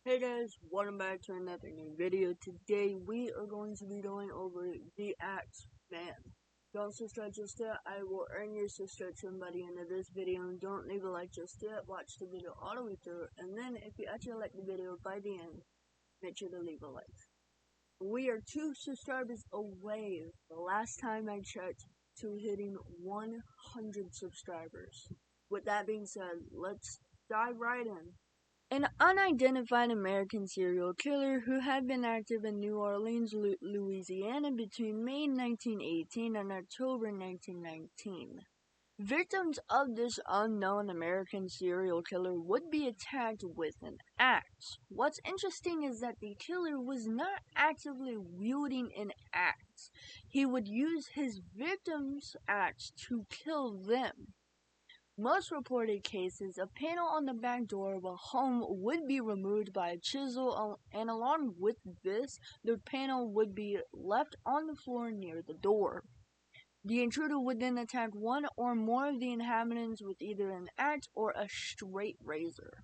Hey guys, welcome back to another new video. Today we are going to be going over the Axeman. Don't subscribe just yet. I will earn your subscription by the end of this video. And don't leave a like just yet. Watch the video all the way through. And then if you actually like the video by the end, make sure to leave a like. We are 2 subscribers away, the last time I checked, to hitting 100 subscribers. With that being said, let's dive right in. An unidentified American serial killer who had been active in New Orleans, Louisiana between May 1918 and October 1919. Victims of this unknown American serial killer would be attacked with an axe. What's interesting is that the killer was not actively wielding an axe. He would use his victim's axe to kill them. Most reported cases, a panel on the back door of a home would be removed by a chisel, and along with this, the panel would be left on the floor near the door. The intruder would then attack one or more of the inhabitants with either an axe or a straight razor.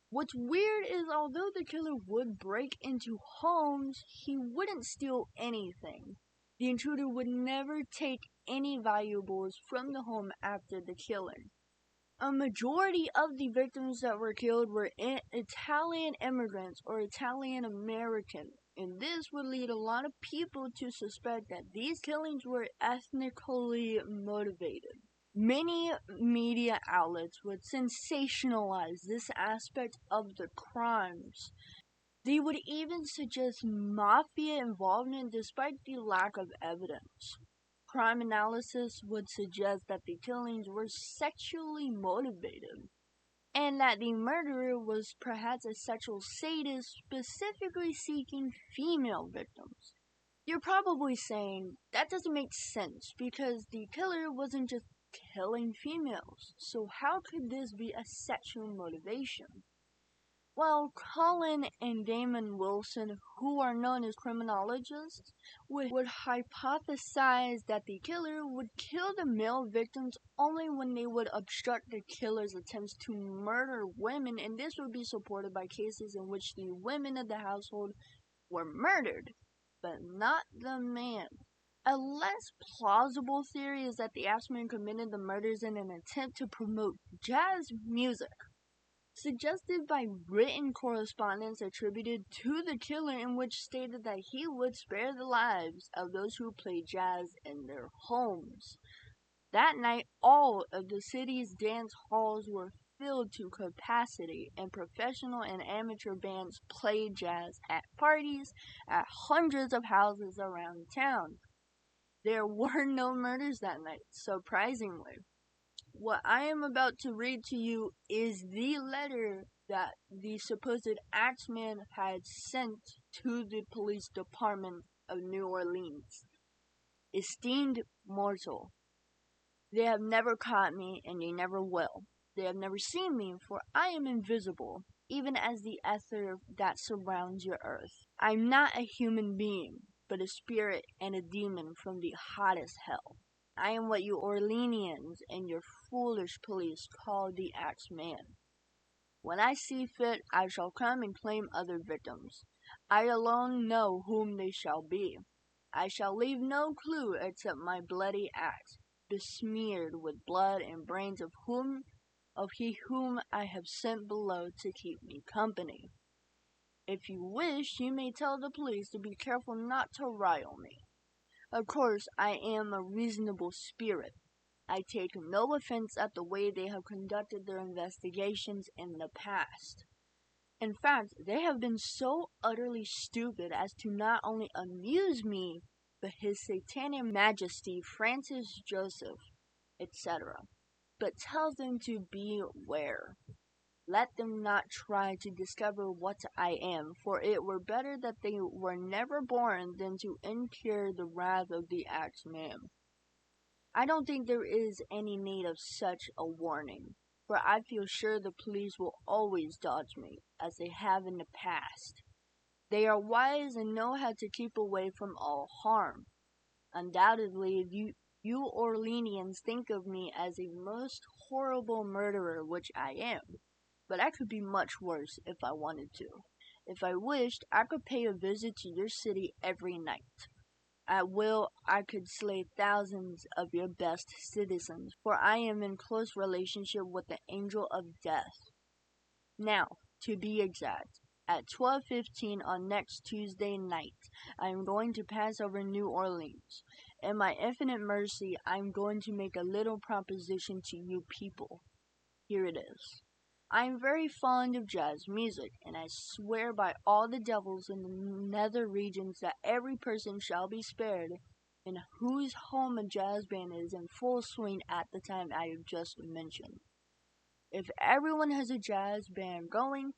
What's weird is although the killer would break into homes, he wouldn't steal anything. The intruder would never take any valuables from the home after the killing. A majority of the victims that were killed were Italian immigrants or Italian American, and this would lead a lot of people to suspect that these killings were ethnically motivated. Many media outlets would sensationalize this aspect of the crimes. They would even suggest mafia involvement despite the lack of evidence. Crime analysis would suggest that the killings were sexually motivated, and that the murderer was perhaps a sexual sadist specifically seeking female victims. You're probably saying, that doesn't make sense, because the killer wasn't just killing females, so how could this be a sexual motivation? Well, Colin and Damon Wilson, who are known as criminologists, would hypothesize that the killer would kill the male victims only when they would obstruct the killer's attempts to murder women, and this would be supported by cases in which the women of the household were murdered, but not the man. A less plausible theory is that the Axeman committed the murders in an attempt to promote jazz music, suggested by written correspondence attributed to the killer in which stated that he would spare the lives of those who played jazz in their homes. That night, all of the city's dance halls were filled to capacity, and professional and amateur bands played jazz at parties at hundreds of houses around town. There were no murders that night, surprisingly. What I am about to read to you is the letter that the supposed Axeman had sent to the police department of New Orleans. Esteemed mortal, they have never caught me, and they never will. They have never seen me, for I am invisible, even as the ether that surrounds your earth. I'm not a human being, but a spirit and a demon from the hottest hell. I am what you Orleanians and your foolish police call the Axeman. When I see fit, I shall come and claim other victims. I alone know whom they shall be. I shall leave no clue except my bloody axe, besmeared with blood and brains of he whom I have sent below to keep me company. If you wish, you may tell the police to be careful not to rile me. Of course, I am a reasonable spirit. I take no offense at the way they have conducted their investigations in the past. In fact, they have been so utterly stupid as to not only amuse me, but His Satanic Majesty Francis Joseph, etc., but tell them to beware. Let them not try to discover what I am, for it were better that they were never born than to incur the wrath of the Axeman. I don't think there is any need of such a warning, for I feel sure the police will always dodge me, as they have in the past. They are wise and know how to keep away from all harm. Undoubtedly, you Orleanians think of me as a most horrible murderer, which I am. But I could be much worse if I wanted to. If I wished, I could pay a visit to your city every night. At will, I could slay thousands of your best citizens, for I am in close relationship with the angel of death. Now, to be exact, at 12:15 on next Tuesday night, I am going to pass over New Orleans. In my infinite mercy, I am going to make a little proposition to you people. Here it is. I am very fond of jazz music, and I swear by all the devils in the nether regions that every person shall be spared, in whose home a jazz band is in full swing at the time I have just mentioned. If everyone has a jazz band going,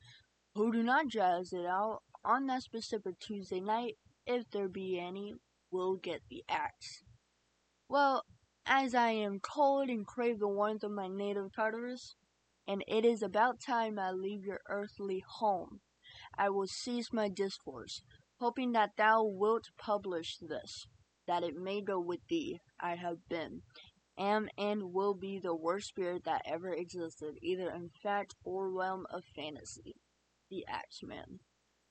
who do not jazz it out on that specific Tuesday night, if there be any, will get the axe. Well, as I am cold and crave the warmth of my native Tartarus, and it is about time I leave your earthly home, I will cease my discourse, hoping that thou wilt publish this, that it may go with thee. I have been, am, and will be the worst spirit that ever existed, either in fact or realm of fantasy. The Axeman.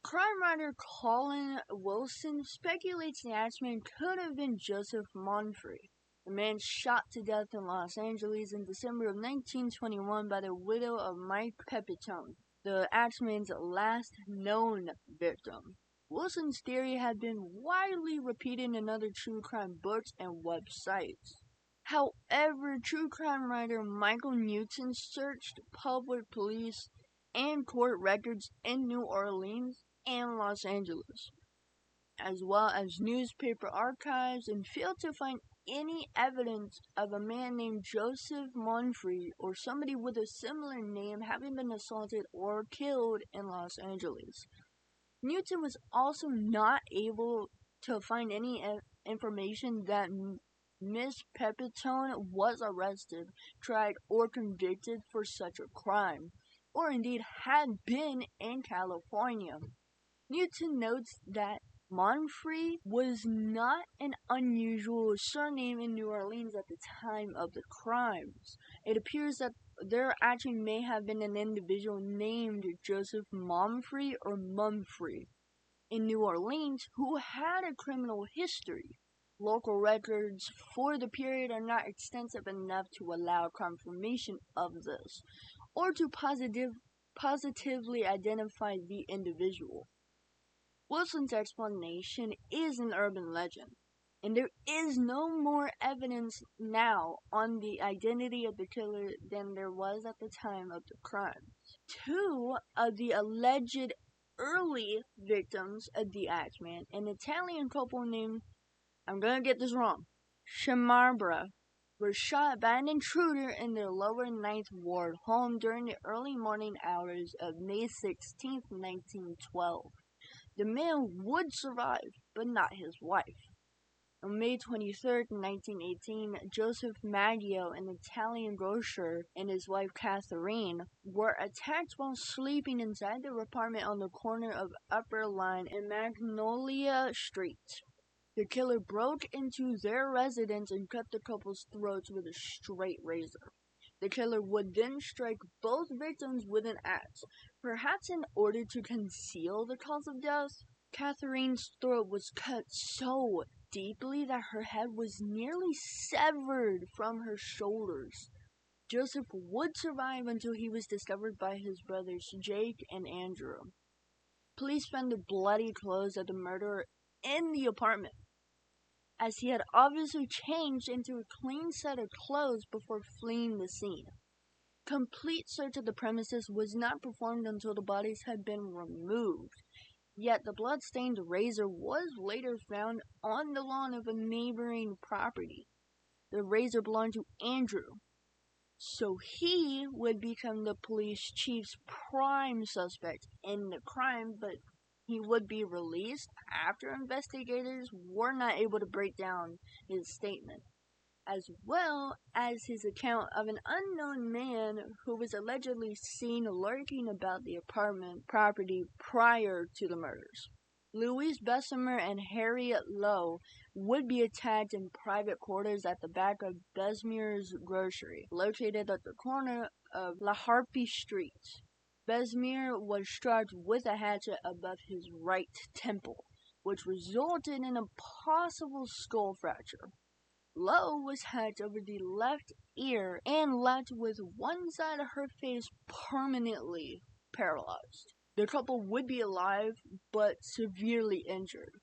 Crime writer Colin Wilson speculates the Axeman could have been Joseph Monfrey, the man shot to death in Los Angeles in December of 1921 by the widow of Mike Pepitone, the Axeman's last known victim. Wilson's theory had been widely repeated in other true crime books and websites. However, true crime writer Michael Newton searched public police and court records in New Orleans and Los Angeles, as well as newspaper archives, and failed to find any evidence of a man named Joseph Monfrey or somebody with a similar name having been assaulted or killed in Los Angeles. Newton was also not able to find any information that Miss Pepitone was arrested, tried, or convicted for such a crime, or indeed had been in California. Newton notes that Monfrey was not an unusual surname in New Orleans at the time of the crimes. It appears that there actually may have been an individual named Joseph Monfrey or Mumfrey in New Orleans who had a criminal history. Local records for the period are not extensive enough to allow confirmation of this, or to positively identify the individual. Wilson's explanation is an urban legend, and there is no more evidence now on the identity of the killer than there was at the time of the crime. Two of the alleged early victims of the Axeman, an Italian couple named, I'm gonna get this wrong, Shamarbra, were shot by an intruder in their lower Ninth Ward home during the early morning hours of May 16, 1912. The man would survive, but not his wife. On May 23, 1918, Joseph Maggio, an Italian grocer, and his wife Catherine were attacked while sleeping inside their apartment on the corner of Upper Line and Magnolia Street. The killer broke into their residence and cut the couple's throats with a straight razor. The killer would then strike both victims with an axe, perhaps in order to conceal the cause of death. Catherine's throat was cut so deeply that her head was nearly severed from her shoulders. Joseph would survive until he was discovered by his brothers Jake and Andrew. Police found the bloody clothes of the murderer in the apartment, as he had obviously changed into a clean set of clothes before fleeing the scene. Complete search of the premises was not performed until the bodies had been removed. Yet the blood-stained razor was later found on the lawn of a neighboring property. The razor belonged to Andrew, so he would become the police chief's prime suspect in the crime, but he would be released after investigators were not able to break down his statement, as well as his account of an unknown man who was allegedly seen lurking about the apartment property prior to the murders. Louise Bessemer and Harriet Lowe would be attacked in private quarters at the back of Bessemer's grocery, located at the corner of La Harpy Street. Besmir was struck with a hatchet above his right temple, which resulted in a possible skull fracture. Lowe was hacked over the left ear and left with one side of her face permanently paralyzed. The couple would be alive, but severely injured.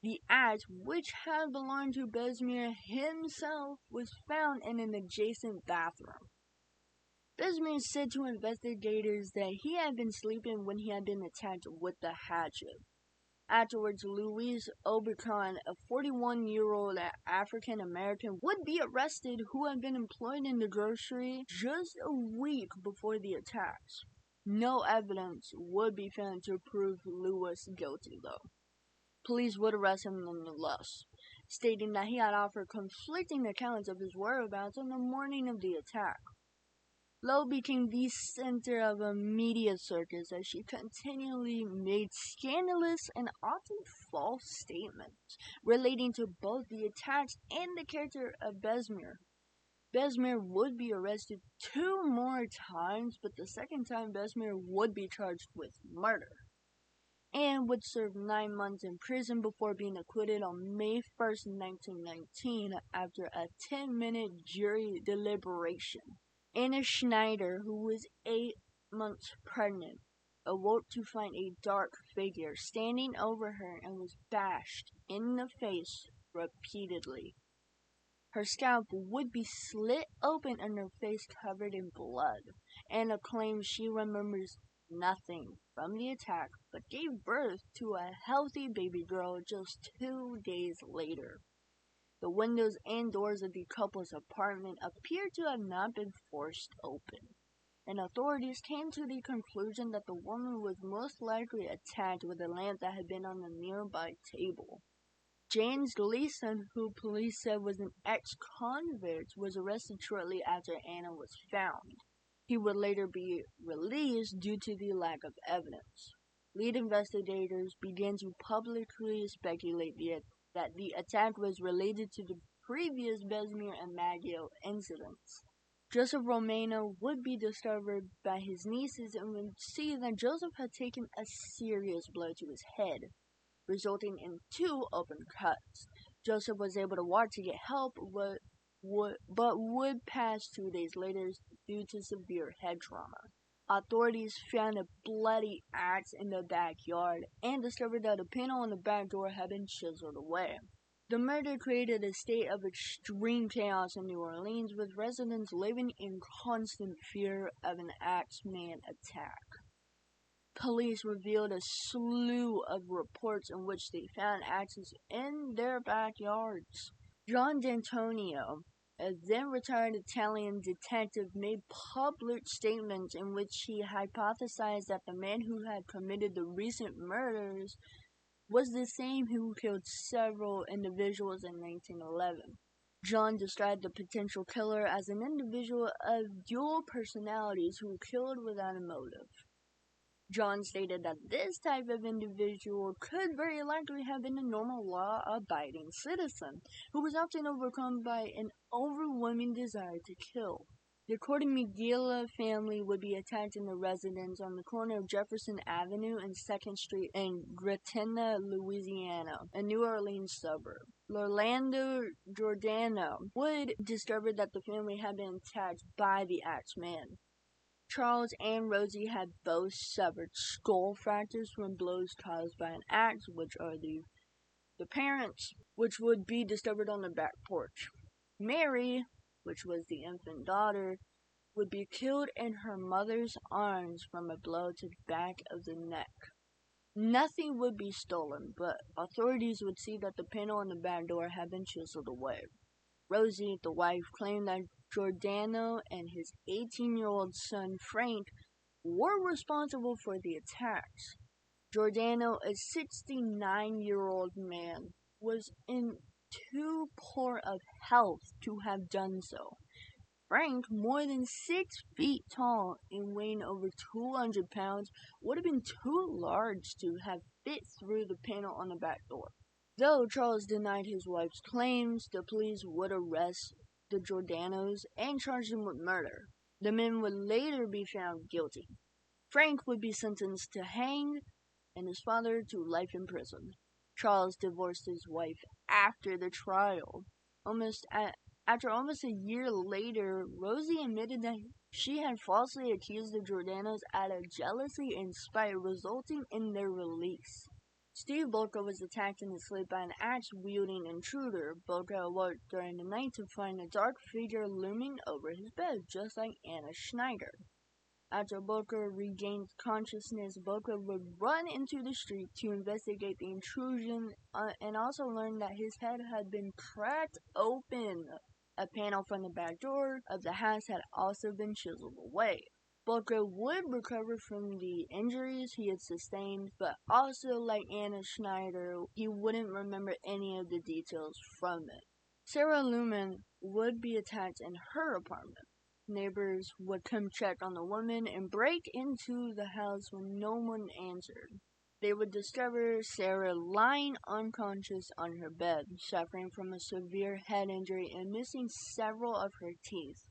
The axe, which had belonged to Besmir himself, was found in an adjacent bathroom. Besmir said to investigators that he had been sleeping when he had been attacked with the hatchet. Afterwards, Louise Obicon, a 41-year-old African American, would be arrested, who had been employed in the grocery just a week before the attacks. No evidence would be found to prove Lewis guilty, though. Police would arrest him nonetheless, stating that he had offered conflicting accounts of his whereabouts on the morning of the attack. Lowe became the center of a media circus as she continually made scandalous and often false statements relating to both the attacks and the character of Besmir. Besmir would be arrested 2 more times, but the second time Besmir would be charged with murder and would serve 9 months in prison before being acquitted on May 1st, 1919 after a 10-minute jury deliberation. Anna Schneider, who was 8 months pregnant, awoke to find a dark figure standing over her and was bashed in the face repeatedly. Her scalp would be slit open and her face covered in blood. Anna claims she remembers nothing from the attack but gave birth to a healthy baby girl just 2 days later. The windows and doors of the couple's apartment appeared to have not been forced open, and authorities came to the conclusion that the woman was most likely attacked with a lamp that had been on a nearby table. James Gleason, who police said was an ex-convict, was arrested shortly after Anna was found. He would later be released due to the lack of evidence. Lead investigators began to publicly speculate that the attack was related to the previous Besmir and Maggio incidents. Joseph Romano would be discovered by his nieces and would see that Joseph had taken a serious blow to his head, resulting in 2 open cuts. Joseph was able to walk to get help, but would pass 2 days later due to severe head trauma. Authorities found a bloody axe in the backyard and discovered that a panel on the back door had been chiseled away. The murder created a state of extreme chaos in New Orleans, with residents living in constant fear of an Axeman attack. Police revealed a slew of reports in which they found axes in their backyards. John D'Antonio, a then-retired Italian detective, made public statements in which he hypothesized that the man who had committed the recent murders was the same who killed several individuals in 1911. John described the potential killer as an individual of dual personalities who killed without a motive. John stated that this type of individual could very likely have been a normal law-abiding citizen who was often overcome by an overwhelming desire to kill. The Corte-Miguel family would be attacked in the residence on the corner of Jefferson Avenue and 2nd Street in Gretna, Louisiana, a New Orleans suburb. Orlando Giordano would discover that the family had been attacked by the Axeman. Charles and Rosie had both suffered skull fractures from blows caused by an axe, which are the parents, which would be discovered on the back porch. Mary, which was the infant daughter, would be killed in her mother's arms from a blow to the back of the neck. Nothing would be stolen, but authorities would see that the panel on the back door had been chiseled away. Rosie, the wife, claimed that Giordano and his 18-year-old son Frank were responsible for the attacks. Giordano, a 69-year-old man, was in too poor of health to have done so. Frank, more than 6 feet tall and weighing over 200 pounds, would have been too large to have fit through the panel on the back door. Though Charles denied his wife's claims, the police would arrest the Giordanos and charge them with murder. The men would later be found guilty. Frank would be sentenced to hang and his father to life in prison. Charles divorced his wife after the trial. After almost a year later, Rosie admitted that she had falsely accused the Giordanos out of jealousy and spite, resulting in their release. Steve Bulka was attacked in his sleep by an axe-wielding intruder. Bulka awoke during the night to find a dark figure looming over his bed, just like Anna Schneider. After Bulka regained consciousness, Bulka would run into the street to investigate the intrusion and also learn that his head had been cracked open. A panel from the back door of the house had also been chiseled away. Bulka would recover from the injuries he had sustained, but also, like Anna Schneider, he wouldn't remember any of the details from it. Sarah Lumen would be attacked in her apartment. Neighbors would come check on the woman and break into the house when no one answered. They would discover Sarah lying unconscious on her bed, suffering from a severe head injury and missing several of her teeth.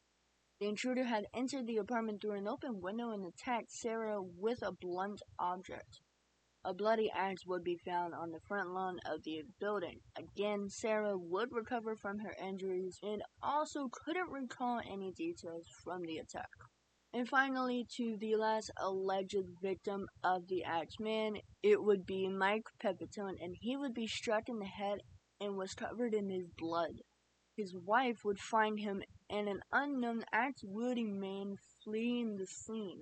The intruder had entered the apartment through an open window and attacked Sarah with a blunt object. A bloody axe would be found on the front lawn of the building. Again, Sarah would recover from her injuries and also couldn't recall any details from the attack. And finally, to the last alleged victim of the Axeman, it would be Mike Pepitone, and he would be struck in the head and was covered in his blood. His wife would find him and an unknown axe-wielding man fleeing the scene.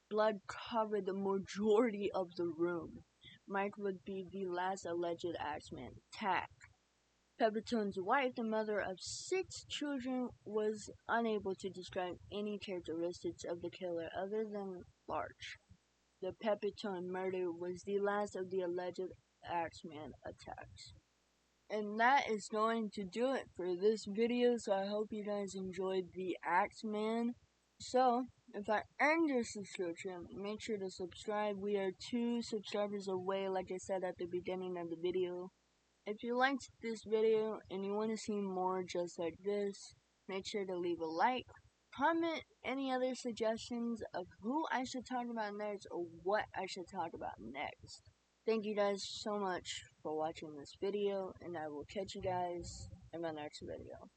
Blood covered the majority of the room. Mike would be the last alleged Axeman attack. Pepitone's wife, the mother of 6 children, was unable to describe any characteristics of the killer other than large. The Pepitone murder was the last of the alleged Axeman attacks. And that is going to do it for this video, so I hope you guys enjoyed the Axeman. So, if I earned your subscription, make sure to subscribe. We are 2 subscribers away, like I said at the beginning of the video. If you liked this video and you want to see more just like this, make sure to leave a like. Comment any other suggestions of who I should talk about next or what I should talk about next. Thank you guys so much for watching this video, and I will catch you guys in my next video.